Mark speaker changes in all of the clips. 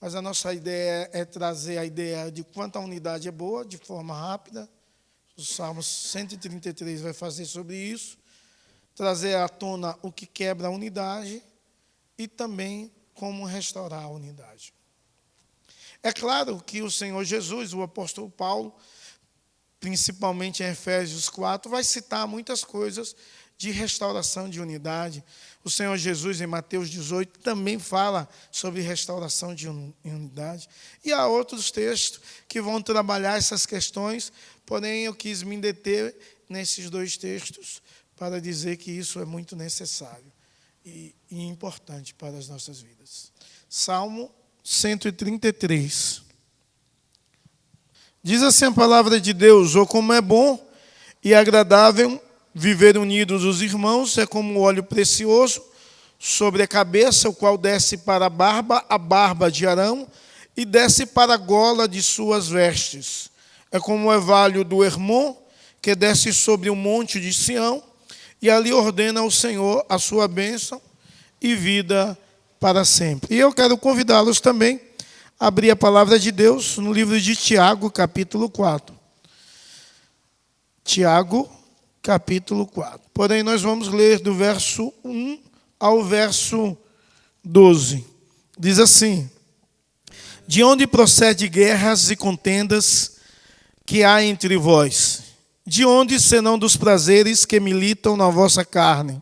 Speaker 1: mas a nossa ideia é trazer a ideia de quanto a unidade é boa, de forma rápida. O Salmo 133 vai fazer sobre isso, trazer à tona o que quebra a unidade e também como restaurar a unidade. É claro que o Senhor Jesus, o apóstolo Paulo, principalmente em Efésios 4, vai citar muitas coisas de restauração de unidade. O Senhor Jesus, em Mateus 18, também fala sobre restauração de unidade. E há outros textos que vão trabalhar essas questões, porém eu quis me deter nesses dois textos para dizer que isso é muito necessário e importante para as nossas vidas. Salmo 133. Diz assim a palavra de Deus: "Oh, como é bom e agradável viver unidos os irmãos, é como o óleo precioso sobre a cabeça, o qual desce para a barba de Arão, e desce para a gola de suas vestes. É como o orvalho do Hermon, que desce sobre o monte de Sião, e ali ordena ao Senhor a sua bênção e vida para sempre." E eu quero convidá-los também a abrir a palavra de Deus no livro de Tiago, capítulo 4. Tiago, capítulo 4. Porém, nós vamos ler do verso 1 ao verso 12. Diz assim: "De onde procede guerras e contendas que há entre vós? De onde, senão dos prazeres que militam na vossa carne?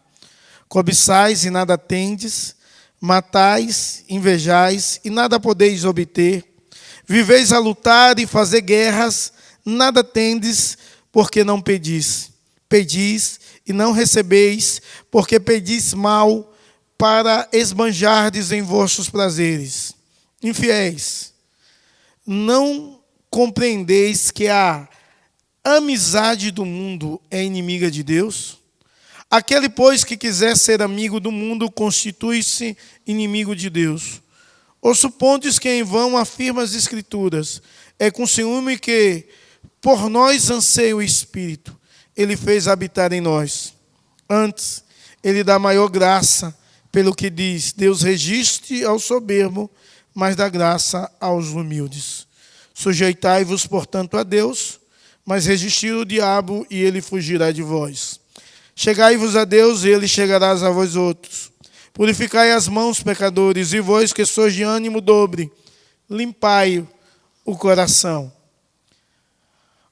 Speaker 1: Cobiçais e nada tendes, matais, invejais e nada podeis obter. Viveis a lutar e fazer guerras, nada tendes, porque não pedis. Pedis e não recebeis, porque pedis mal, para esbanjardes em vossos prazeres. Infiéis, não compreendeis que a amizade do mundo é inimiga de Deus? Aquele, pois, que quiser ser amigo do mundo, constitui-se inimigo de Deus. Ou supondes que em vão afirma as Escrituras: é com ciúme que por nós anseia o Espírito, Ele fez habitar em nós. Antes, Ele dá maior graça, pelo que diz: Deus resiste ao soberbo, mas dá graça aos humildes. Sujeitai-vos, portanto, a Deus, mas resisti o diabo, e ele fugirá de vós. Chegai-vos a Deus, e ele chegará a vós outros. Purificai as mãos, pecadores, e vós que sois de ânimo dobre, limpai o coração.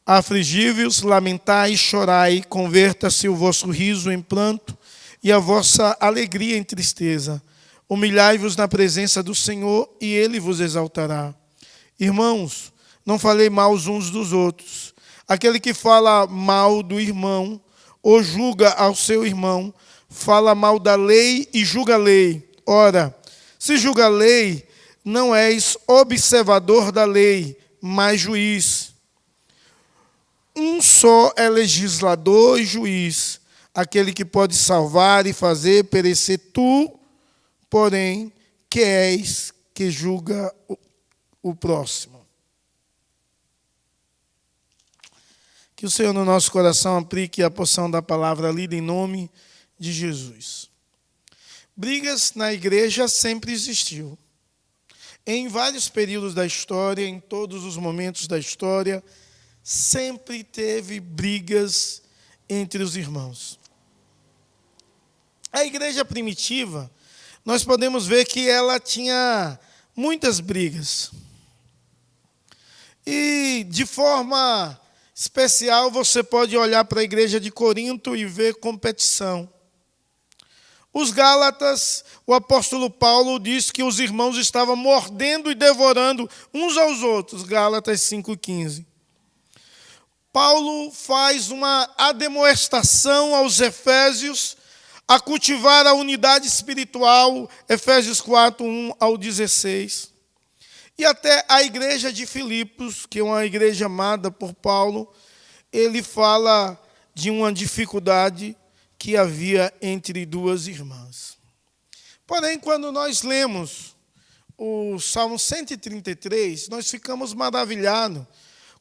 Speaker 1: Afligi-vos, lamentai e chorai, converta-se o vosso riso em pranto e a vossa alegria em tristeza. Humilhai-vos na presença do Senhor, e Ele vos exaltará. Irmãos, não falei mal uns dos outros. Aquele que fala mal do irmão, ou julga ao seu irmão, fala mal da lei e julga a lei. Ora, se julga a lei, não és observador da lei, mas juiz. Um só é legislador e juiz, aquele que pode salvar e fazer perecer. Tu, porém, que és que julga o próximo. Que o Senhor no nosso coração aplique a porção da palavra lida em nome de Jesus. Brigas na igreja sempre existiu. Em vários períodos da história, em todos os momentos da história, sempre teve brigas entre os irmãos. A igreja primitiva, nós podemos ver que ela tinha muitas brigas. E de forma especial, você pode olhar para a igreja de Corinto e ver competição. Os Gálatas, o apóstolo Paulo diz que os irmãos estavam mordendo e devorando uns aos outros. Gálatas 5,15. Paulo faz uma admoestação aos Efésios a cultivar a unidade espiritual, Efésios 4:1 ao 16. E até a igreja de Filipos, que é uma igreja amada por Paulo, ele fala de uma dificuldade que havia entre duas irmãs. Porém, quando nós lemos o Salmo 133, nós ficamos maravilhados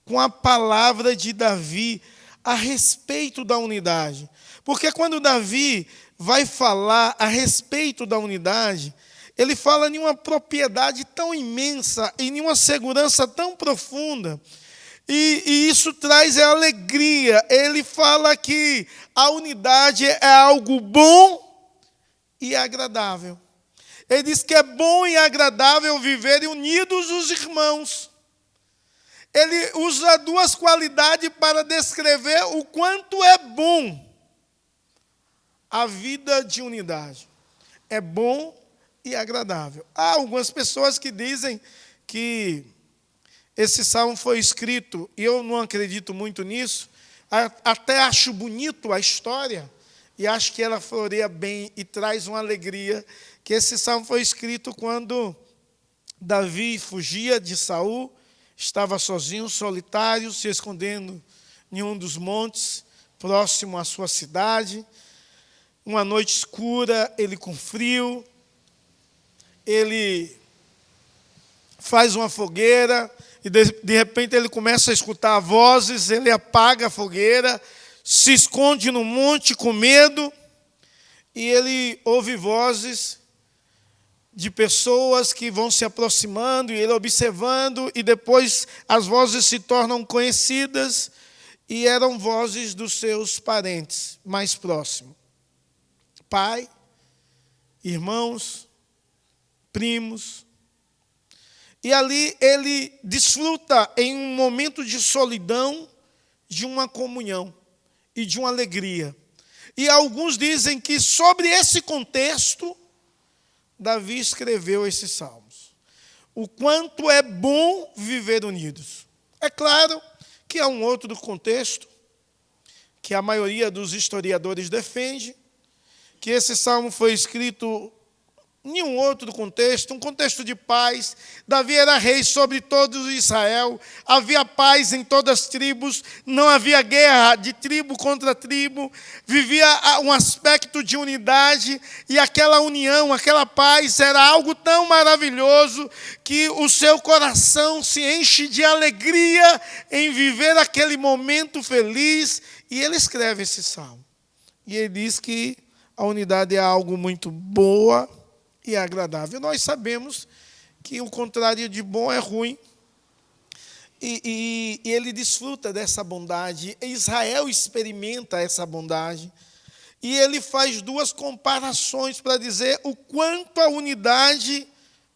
Speaker 1: com a palavra de Davi a respeito da unidade. Porque quando Davi vai falar a respeito da unidade, ele fala em uma propriedade tão imensa e em uma segurança tão profunda. E isso traz alegria. Ele fala que a unidade é algo bom e agradável. Ele diz que é bom e agradável viverem unidos os irmãos. Ele usa duas qualidades para descrever o quanto é bom a vida de unidade. É bom e agradável. Há algumas pessoas que dizem que esse salmo foi escrito, e eu não acredito muito nisso, até acho bonito a história, e acho que ela floreia bem e traz uma alegria, que esse salmo foi escrito quando Davi fugia de Saul, estava sozinho, solitário, se escondendo em um dos montes, próximo à sua cidade. Uma noite escura, ele com frio, ele faz uma fogueira, e de repente ele começa a escutar vozes, ele apaga a fogueira, se esconde no monte com medo, e ele ouve vozes de pessoas que vão se aproximando, e ele observando, e depois as vozes se tornam conhecidas, e eram vozes dos seus parentes mais próximos. Pai, irmãos, primos. E ali ele desfruta em um momento de solidão, de uma comunhão e de uma alegria. E alguns dizem que sobre esse contexto, Davi escreveu esses salmos. O quanto é bom viver unidos. É claro que há um outro contexto, que a maioria dos historiadores defende, que esse salmo foi escrito em um outro contexto, um contexto de paz. Davi era rei sobre todo Israel, havia paz em todas as tribos, não havia guerra de tribo contra tribo, vivia um aspecto de unidade, e aquela união, aquela paz era algo tão maravilhoso que o seu coração se enche de alegria em viver aquele momento feliz, e ele escreve esse salmo. E ele diz que a unidade é algo muito boa e agradável. Nós sabemos que o contrário de bom é ruim. E ele desfruta dessa bondade. Israel experimenta essa bondade. E ele faz duas comparações para dizer o quanto a unidade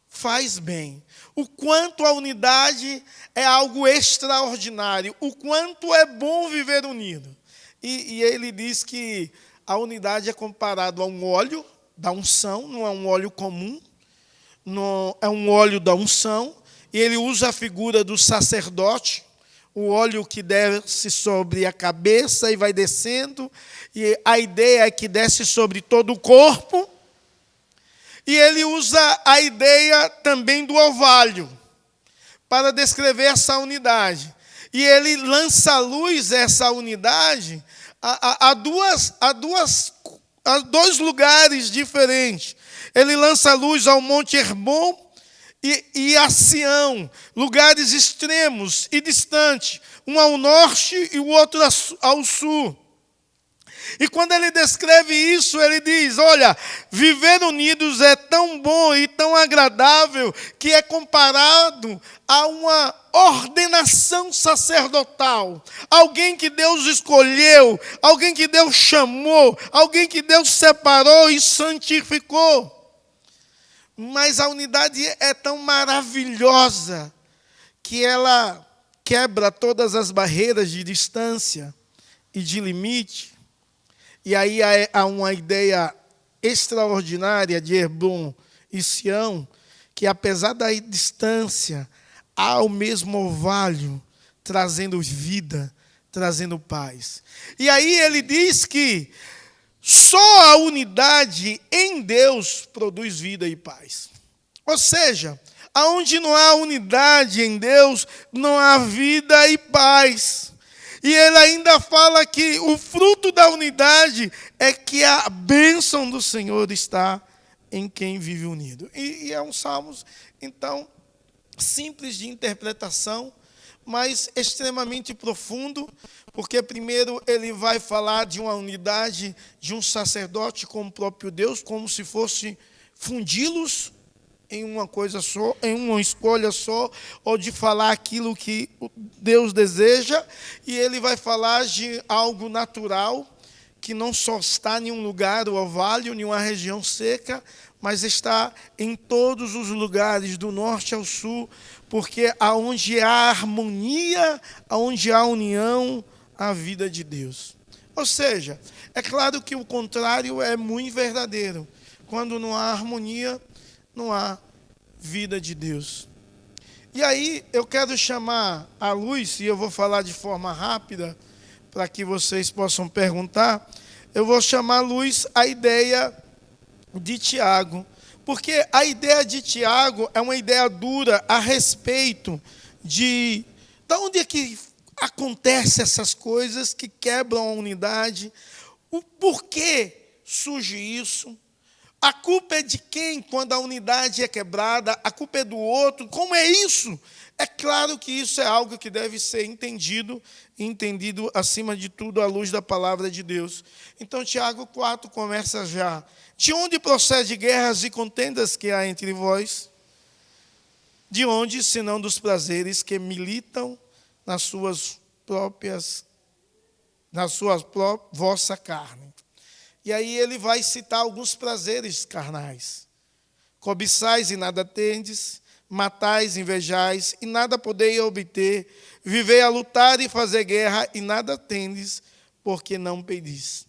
Speaker 1: faz bem. O quanto a unidade é algo extraordinário. O quanto é bom viver unido. E ele diz que a unidade é comparado a um óleo da unção, não é um óleo comum, não é um óleo da unção, e ele usa a figura do sacerdote, o óleo que desce sobre a cabeça e vai descendo, e a ideia é que desce sobre todo o corpo, e ele usa a ideia também do orvalho, para descrever essa unidade. E ele lança à luz essa unidade a dois lugares diferentes. Ele lança a luz ao Monte Hermon e a Sião, lugares extremos e distantes, um ao norte e o outro ao sul. E quando ele descreve isso, ele diz, olha, viver unidos é tão bom e tão agradável que é comparado a uma ordenação sacerdotal. Alguém que Deus escolheu, alguém que Deus chamou, alguém que Deus separou e santificou. Mas a unidade é tão maravilhosa que ela quebra todas as barreiras de distância e de limite. E aí há uma ideia extraordinária de Hebron e Sião, que apesar da distância, há o mesmo orvalho, trazendo vida, trazendo paz. E aí ele diz que só a unidade em Deus produz vida e paz. Ou seja, aonde não há unidade em Deus, não há vida e paz. E ele ainda fala que o fruto da unidade é que a bênção do Senhor está em quem vive unido. E é um salmo, então, simples de interpretação, mas extremamente profundo, porque primeiro ele vai falar de uma unidade de um sacerdote com o próprio Deus, como se fosse fundi-los em uma coisa só, em uma escolha só, ou de falar aquilo que Deus deseja, e ele vai falar de algo natural, que não só está em um lugar orvalho, em uma região seca, mas está em todos os lugares, do norte ao sul, porque aonde há harmonia, aonde há união, há a vida de Deus. Ou seja, é claro que o contrário é muito verdadeiro. Quando não há harmonia, não há vida de Deus. E aí eu quero chamar à luz, e eu vou falar de forma rápida, para que vocês possam perguntar. Eu vou chamar à luz a ideia de Tiago, porque a ideia de Tiago é uma ideia dura a respeito de onde é que acontecem essas coisas que quebram a unidade, o porquê surge isso. A culpa é de quem quando a unidade é quebrada? A culpa é do outro? Como é isso? É claro que isso é algo que deve ser entendido, e entendido acima de tudo à luz da palavra de Deus. Então, Tiago 4 começa já. De onde procede guerras e contendas que há entre vós? De onde, senão dos prazeres que militam nas suas próprias, vossa carne? E aí ele vai citar alguns prazeres carnais. Cobiçais e nada tendes, matais, invejais e nada podeis obter, vivei a lutar e fazer guerra e nada tendes, porque não pedis.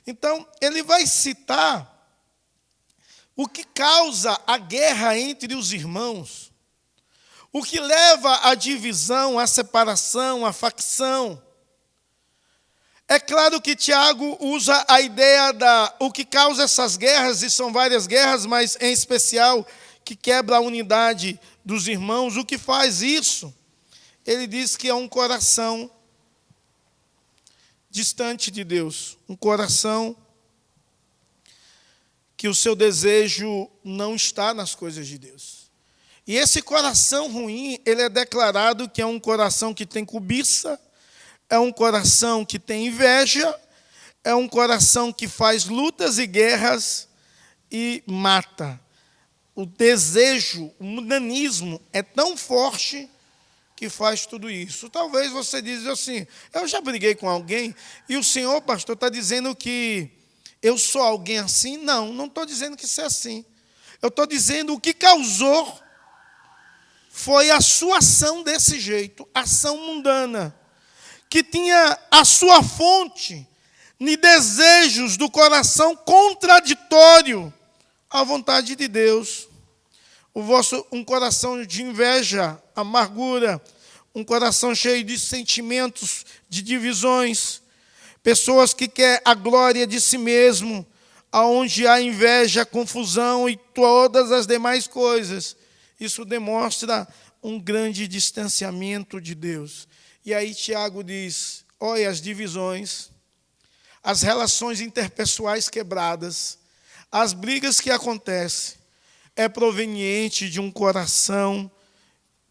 Speaker 1: Então, ele vai citar o que causa a guerra entre os irmãos, o que leva à divisão, à separação, à facção. É claro que Tiago usa a ideia o que causa essas guerras, e são várias guerras, mas em especial que quebra a unidade dos irmãos. O que faz isso? Ele diz que é um coração distante de Deus, um coração que o seu desejo não está nas coisas de Deus. E esse coração ruim, ele é declarado que é um coração que tem cobiça, é um coração que tem inveja, é um coração que faz lutas e guerras e mata. O desejo, o mundanismo é tão forte que faz tudo isso. Talvez você diz assim, eu já briguei com alguém e o senhor, pastor, está dizendo que eu sou alguém assim? Não, não estou dizendo que isso é assim. Eu estou dizendo o que causou foi a sua ação desse jeito, ação mundana, que tinha a sua fonte em desejos do coração contraditório à vontade de Deus. Um coração de inveja, amargura, um coração cheio de sentimentos, de divisões, pessoas que querem a glória de si mesmo, aonde há inveja, confusão e todas as demais coisas. Isso demonstra um grande distanciamento de Deus. E aí Tiago diz, olha as divisões, as relações interpessoais quebradas, as brigas que acontecem, é proveniente de um coração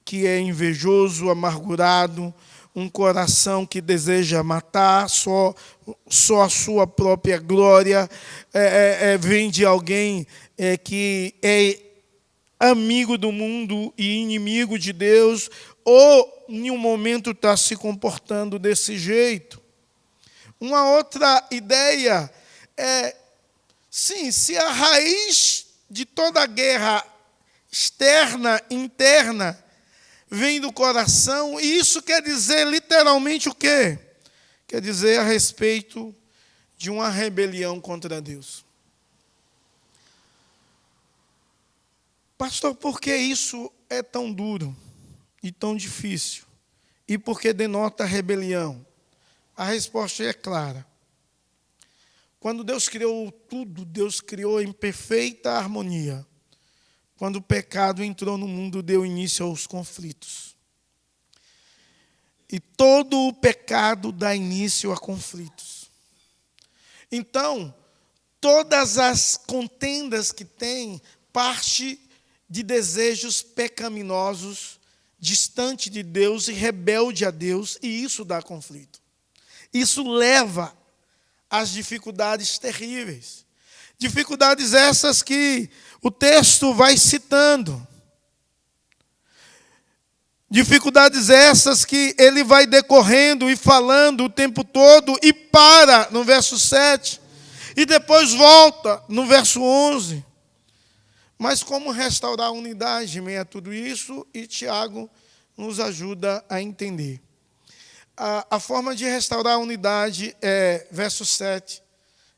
Speaker 1: que é invejoso, amargurado, um coração que deseja matar só a sua própria glória, vem de alguém que é amigo do mundo e inimigo de Deus, ou em um momento está se comportando desse jeito. Uma outra ideia é, sim, se a raiz de toda a guerra externa, interna, vem do coração, e isso quer dizer literalmente o quê? Quer dizer a respeito de uma rebelião contra Deus. Pastor, por que isso é tão duro e tão difícil? E por que denota rebelião? A resposta é clara. Quando Deus criou tudo, Deus criou em perfeita harmonia. Quando o pecado entrou no mundo, deu início aos conflitos. E todo o pecado dá início a conflitos. Então, todas as contendas que tem, parte de desejos pecaminosos, distante de Deus e rebelde a Deus, e isso dá conflito. Isso leva às dificuldades terríveis. Dificuldades essas que o texto vai citando. Dificuldades essas que ele vai decorrendo e falando o tempo todo e para no verso 7 e depois volta no verso 11. Mas como restaurar a unidade em meio a tudo isso? E Tiago nos ajuda a entender. A forma de restaurar a unidade verso 7,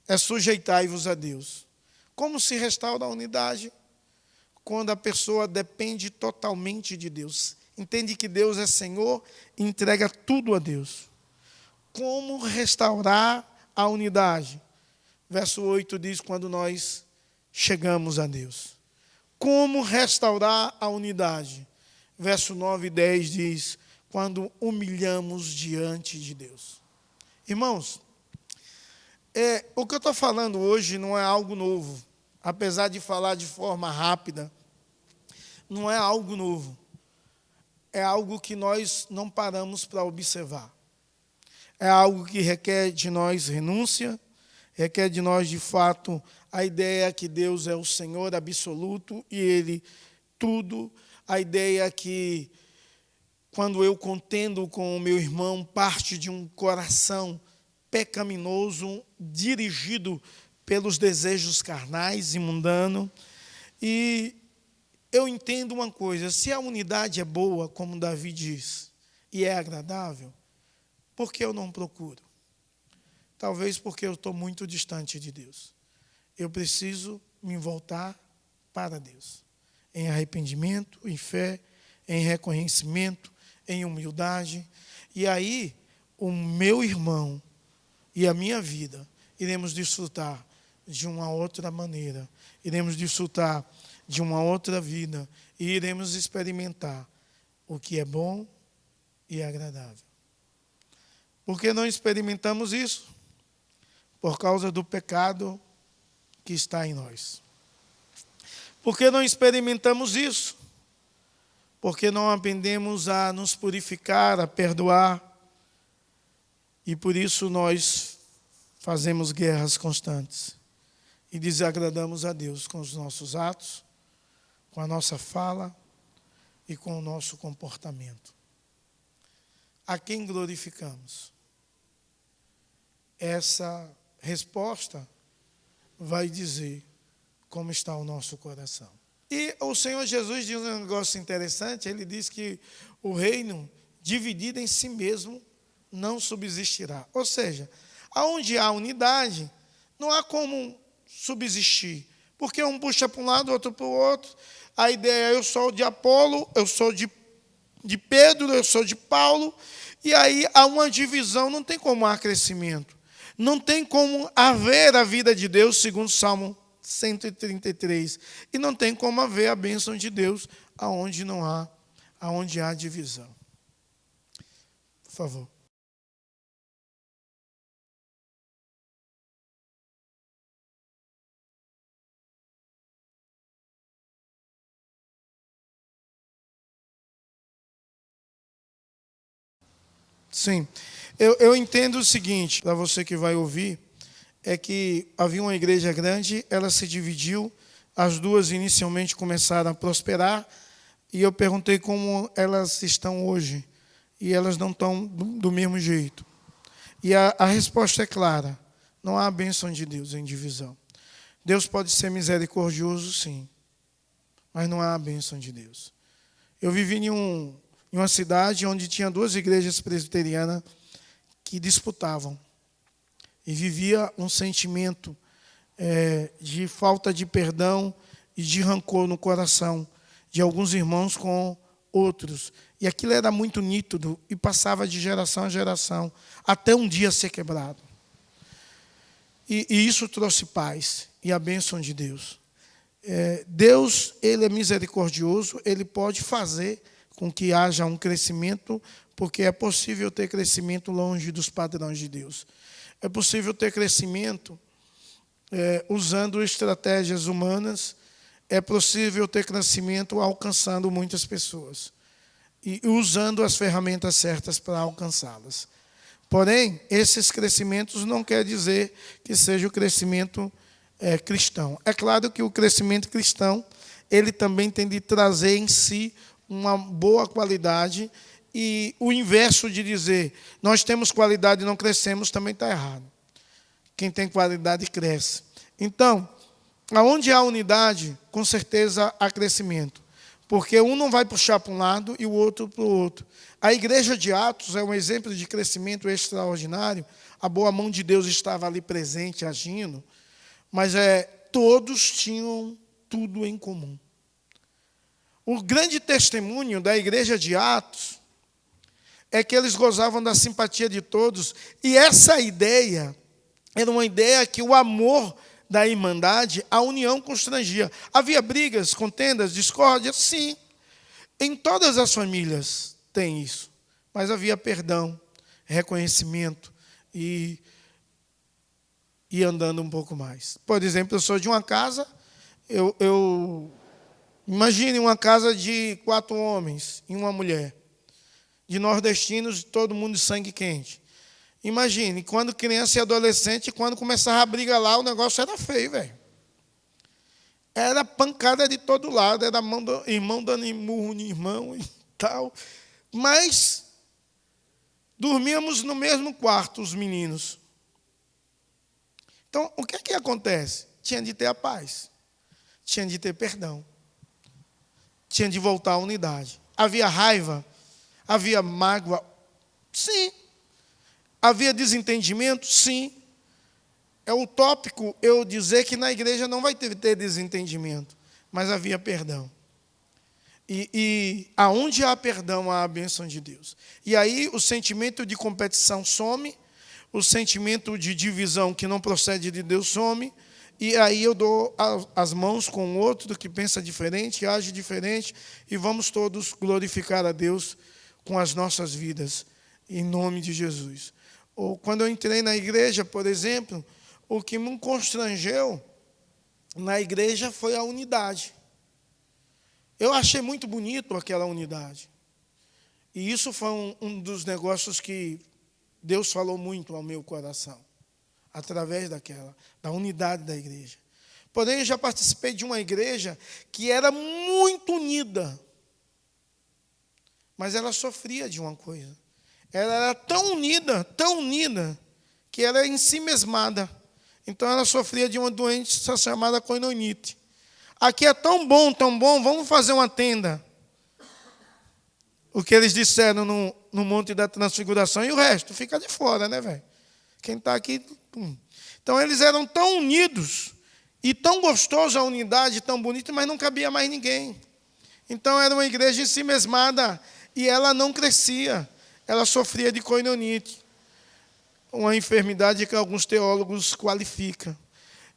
Speaker 1: é sujeitai-vos a Deus. Como se restaura a unidade? Quando a pessoa depende totalmente de Deus. Entende que Deus é Senhor e entrega tudo a Deus. Como restaurar a unidade? Verso 8 diz, quando nós chegamos a Deus. Como restaurar a unidade? Verso 9 e 10 diz, quando humilhamos diante de Deus. Irmãos, o que eu estou falando hoje não é algo novo. Apesar de falar de forma rápida, não é algo novo. É algo que nós não paramos para observar. É algo que requer de nós renúncia, requer de nós, de fato, a ideia que Deus é o Senhor absoluto e Ele tudo. A ideia que, quando eu contendo com o meu irmão, parte de um coração pecaminoso, dirigido pelos desejos carnais e mundanos. E eu entendo uma coisa, se a unidade é boa, como Davi diz, e é agradável, por que eu não procuro? Talvez porque eu estou muito distante de Deus. Eu preciso me voltar para Deus, em arrependimento, em fé, em reconhecimento, em humildade. E aí, o meu irmão e a minha vida, iremos desfrutar de uma outra maneira, iremos desfrutar de uma outra vida e iremos experimentar o que é bom e agradável. Por que não experimentamos isso? Por causa do pecado que está em nós. Por que não experimentamos isso? Porque não aprendemos a nos purificar, a perdoar. E por isso nós fazemos guerras constantes e desagradamos a Deus com os nossos atos, com a nossa fala e com o nosso comportamento. A quem glorificamos? Essa resposta vai dizer como está o nosso coração. E o Senhor Jesus diz um negócio interessante, ele diz que o reino dividido em si mesmo não subsistirá. Ou seja, aonde há unidade, não há como subsistir. Porque um puxa para um lado, outro para o outro. A ideia é eu sou de Apolo, eu sou de Pedro, eu sou de Paulo. E aí há uma divisão, não tem como há crescimento. Não tem como haver a vida de Deus, segundo Salmo 133. E não tem como haver a bênção de Deus aonde há divisão. Por favor. Sim, eu entendo o seguinte, para você que vai ouvir, é que havia uma igreja grande, ela se dividiu, as duas inicialmente começaram a prosperar, e eu perguntei como elas estão hoje, e elas não estão do mesmo jeito. E a resposta é clara, não há a bênção de Deus em divisão. Deus pode ser misericordioso, sim, mas não há a bênção de Deus. Eu vivi em uma cidade onde tinha duas igrejas presbiterianas que disputavam. E vivia um sentimento de falta de perdão e de rancor no coração de alguns irmãos com outros. E aquilo era muito nítido e passava de geração a geração, até um dia ser quebrado. E isso trouxe paz e a bênção de Deus. Deus, Ele é misericordioso, Ele pode fazer com que haja um crescimento, porque é possível ter crescimento longe dos padrões de Deus. É possível ter crescimento usando estratégias humanas, é possível ter crescimento alcançando muitas pessoas e usando as ferramentas certas para alcançá-las. Porém, esses crescimentos não quer dizer que seja o crescimento cristão. É claro que o crescimento cristão, ele também tem de trazer em si uma boa qualidade, e o inverso de dizer, nós temos qualidade e não crescemos, também está errado. Quem tem qualidade cresce. Então, aonde há unidade, com certeza há crescimento. Porque um não vai puxar para um lado e o outro para o outro. A igreja de Atos é um exemplo de crescimento extraordinário. A boa mão de Deus estava ali presente, agindo. Mas todos tinham tudo em comum. O grande testemunho da igreja de Atos é que eles gozavam da simpatia de todos. E essa ideia era uma ideia que o amor da irmandade, a união constrangia. Havia brigas, contendas, discórdias? Sim. Em todas as famílias tem isso. Mas havia perdão, reconhecimento e andando um pouco mais. Por exemplo, eu sou de uma casa, imagine uma casa de 4 homens e uma mulher, de nordestinos, todo mundo de sangue quente. Imagine, quando criança e adolescente, quando começava a briga lá, o negócio era feio, velho. Era pancada de todo lado, era irmão dando murro no irmão e tal. Mas dormíamos no mesmo quarto, os meninos. Então, o que é que acontece? Tinha de ter a paz, tinha de ter perdão, tinha de voltar à unidade. Havia raiva, havia mágoa, sim. Havia desentendimento? Sim. É utópico eu dizer que na igreja não vai ter desentendimento, mas havia perdão. E aonde há perdão, há a bênção de Deus. E aí o sentimento de competição some, o sentimento de divisão que não procede de Deus some, e aí eu dou as mãos com o outro que pensa diferente, age diferente, e vamos todos glorificar a Deus com as nossas vidas, em nome de Jesus. Ou quando eu entrei na igreja, por exemplo, o que me constrangeu na igreja foi a unidade. Eu achei muito bonito aquela unidade. E isso foi um dos negócios que Deus falou muito ao meu coração, através da unidade da igreja. Porém, eu já participei de uma igreja que era muito unida, mas ela sofria de uma coisa. Ela era tão unida, que ela era em si mesmada. Então, ela sofria de uma doença chamada coinonite. Aqui é tão bom, vamos fazer uma tenda. O que eles disseram no Monte da Transfiguração, e o resto fica de fora, né, velho? Quem está aqui... Então, eles eram tão unidos, e tão gostosa a unidade, tão bonita, mas não cabia mais ninguém. Então, era uma igreja em si mesmada, e ela não crescia. Ela sofria de coinonite, uma enfermidade que alguns teólogos qualificam.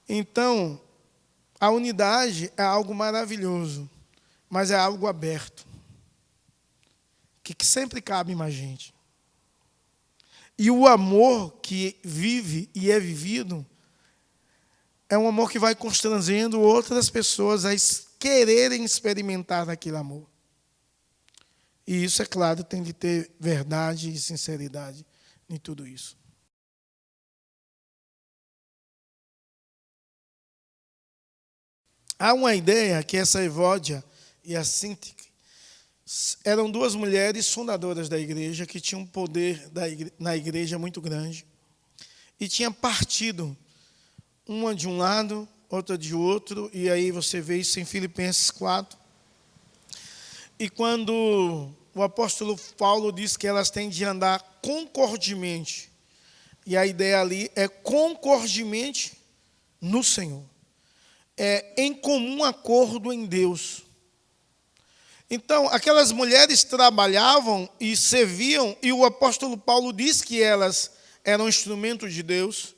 Speaker 1: Então, a unidade é algo maravilhoso, mas é algo aberto, que sempre cabe mais gente. E o amor que vive e é vivido é um amor que vai constrangendo outras pessoas a quererem experimentar aquele amor. E isso, é claro, tem de ter verdade e sinceridade em tudo isso. Há uma ideia que essa Evódia e a Síntique eram 2 mulheres fundadoras da igreja que tinham um poder na igreja muito grande e tinham partido, uma de um lado, outra de outro, e aí você vê isso em Filipenses 4. E quando o apóstolo Paulo diz que elas têm de andar concordemente, e a ideia ali é concordemente no Senhor, é em comum acordo em Deus. Então, aquelas mulheres trabalhavam e serviam, e o apóstolo Paulo diz que elas eram instrumentos de Deus,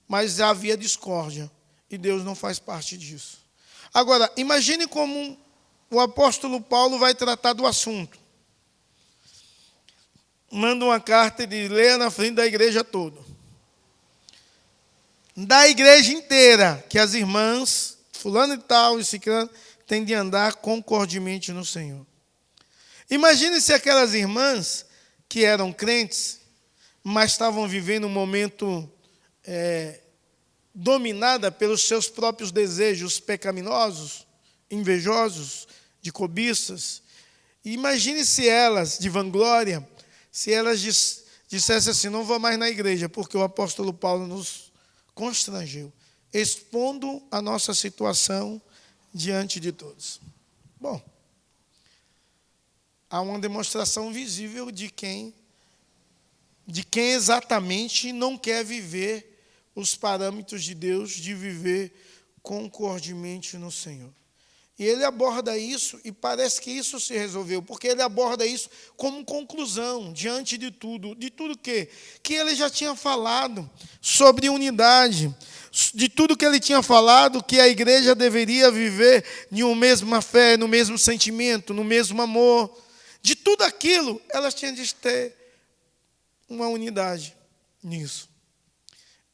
Speaker 1: mas havia discórdia, e Deus não faz parte disso. Agora, imagine como o apóstolo Paulo vai tratar do assunto. Manda uma carta e diz, leia na frente da igreja toda. Da igreja inteira, que as irmãs, fulano e tal, e ciclano, têm de andar concordemente no Senhor. Imagine se aquelas irmãs, que eram crentes, mas estavam vivendo um momento dominada pelos seus próprios desejos pecaminosos, invejosos, de cobiças. E imagine se elas, de vanglória, se elas dissessem assim: não vou mais na igreja, porque o apóstolo Paulo nos constrangeu, expondo a nossa situação diante de todos. Bom, há uma demonstração visível de quem exatamente não quer viver os parâmetros de Deus, de viver concordemente no Senhor. E ele aborda isso, e parece que isso se resolveu, porque ele aborda isso como conclusão, diante de tudo que ele já tinha falado sobre unidade, de tudo que ele tinha falado, que a igreja deveria viver em uma mesma fé, no mesmo sentimento, no mesmo amor. De tudo aquilo, elas tinham de ter uma unidade nisso.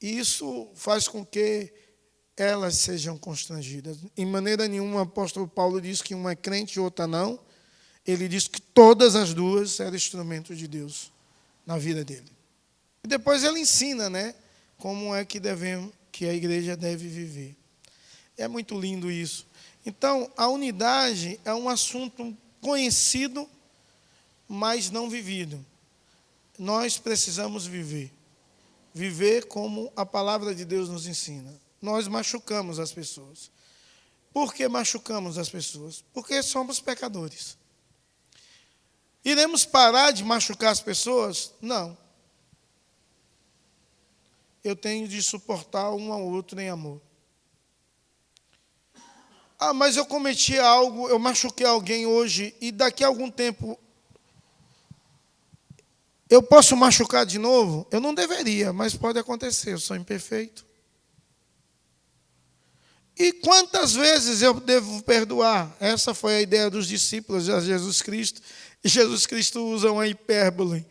Speaker 1: E isso faz com que elas sejam constrangidas. Em maneira nenhuma, o apóstolo Paulo diz que uma é crente e outra não. Ele diz que todas as duas eram instrumentos de Deus na vida dele. E depois ele ensina, como é que a igreja deve viver. É muito lindo isso. Então, a unidade é um assunto conhecido, mas não vivido. Nós precisamos viver. Viver como a palavra de Deus nos ensina. Nós machucamos as pessoas. Por que machucamos as pessoas? Porque somos pecadores. Iremos parar de machucar as pessoas? Não. Eu tenho de suportar um ao outro em amor. Mas eu cometi algo, eu machuquei alguém hoje, e daqui a algum tempo eu posso machucar de novo? Eu não deveria, mas pode acontecer, eu sou imperfeito. E quantas vezes eu devo perdoar? Essa foi a ideia dos discípulos de Jesus Cristo. E Jesus Cristo usa uma hipérbole,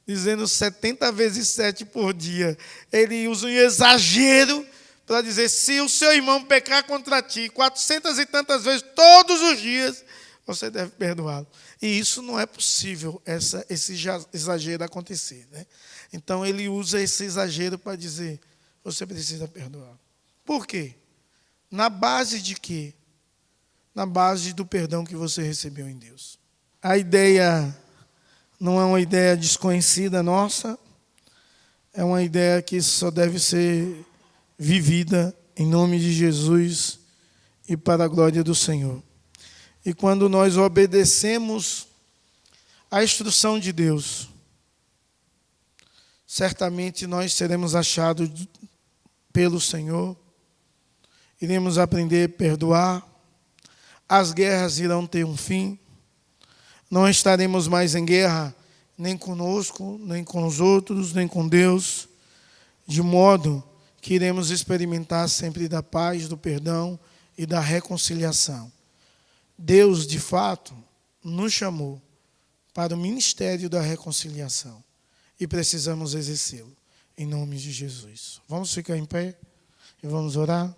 Speaker 1: dizendo 70 vezes 7 por dia. Ele usa um exagero para dizer: se o seu irmão pecar contra ti 400 e tantas vezes, todos os dias, você deve perdoá-lo. E isso não é possível, esse exagero acontecer. Então, ele usa esse exagero para dizer: você precisa perdoar. Por quê? Na base de quê? Na base do perdão que você recebeu em Deus. A ideia não é uma ideia desconhecida nossa, é uma ideia que só deve ser vivida em nome de Jesus e para a glória do Senhor. E quando nós obedecemos a instrução de Deus, certamente nós seremos achados pelo Senhor, iremos aprender a perdoar, as guerras irão ter um fim, não estaremos mais em guerra nem conosco, nem com os outros, nem com Deus, de modo que iremos experimentar sempre da paz, do perdão e da reconciliação. Deus, de fato, nos chamou para o ministério da reconciliação e precisamos exercê-lo, em nome de Jesus. Vamos ficar em pé e vamos orar?